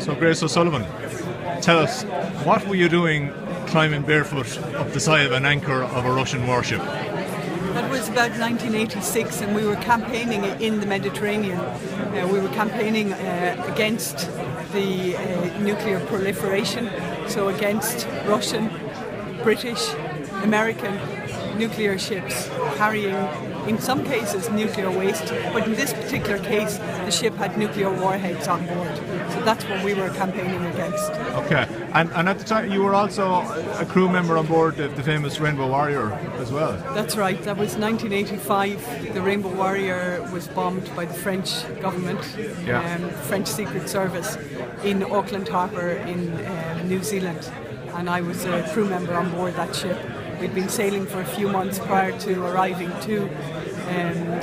So Grace O'Sullivan, tell us, what were you doing climbing barefoot up the side of an anchor of a Russian warship? That was about 1986, and we were campaigning in the Mediterranean. We were campaigning against the nuclear proliferation, so against Russian, British, American nuclear ships carrying, in some cases, nuclear waste, but in this particular case, the ship had nuclear warheads on board. So that's what we were campaigning against. Okay, and at the time you were also a crew member on board the famous Rainbow Warrior as well. That's right, that was 1985. The Rainbow Warrior was bombed by the French government, French Secret Service, in Auckland Harbour in New Zealand. And I was a crew member on board that ship. We'd been sailing for a few months prior to arriving to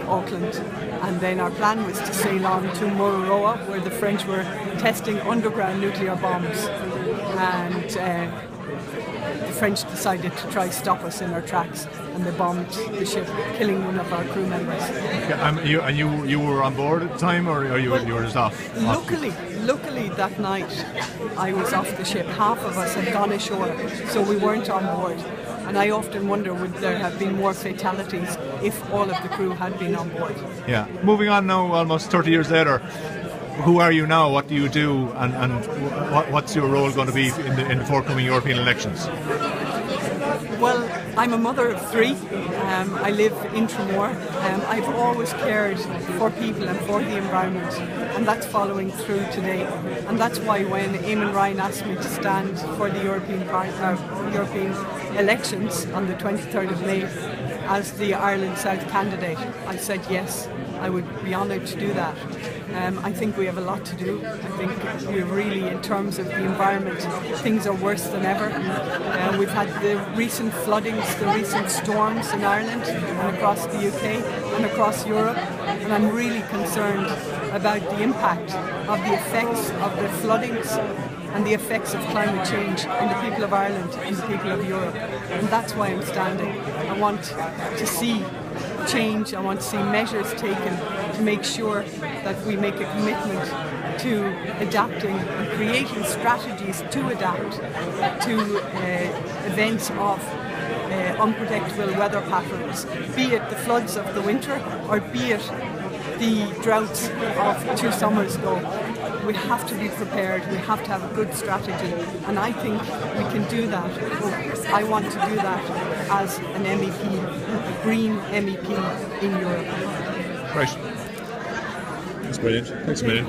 Auckland, and then our plan was to sail on to Mururoa, where the French were testing underground nuclear bombs, and the French decided to try stop us in our tracks, and they bombed the ship, killing one of our crew members. Yeah, you were on board at the time, or you were just off? Luckily that night I was off the ship. Half of us had gone ashore, so we weren't on board. And I often wonder, would there have been more fatalities if all of the crew had been on board? Yeah. Moving on now, almost 30 years later, who are you now? What do you do? And what's your role going to be in the forthcoming European elections? Well, I'm a mother of three. I live in Tramore. I've always cared for people and for the environment, and that's following through today. And that's why when Eamon Ryan asked me to stand for the European elections on the 23rd of May as the Ireland South candidate, I said yes, I would be honoured to do that. I think we have a lot to do. I think we're really, in terms of the environment, things are worse than ever. We've had the recent floodings, the recent storms in Ireland and across the UK and across Europe, and I'm really concerned about the impact of the effects of the floodings and the effects of climate change on the people of Ireland and the people of Europe. And that's why I'm standing. I want to see change, I want to see measures taken to make sure that we make a commitment to adapting and creating strategies to adapt to events of unpredictable weather patterns, be it the floods of the winter or be it the droughts of 2 summers ago. We have to be prepared, we have to have a good strategy, and I think we can do that. I want to do that as an MEP, a Green MEP in Europe. Right. That's brilliant. Thanks a million.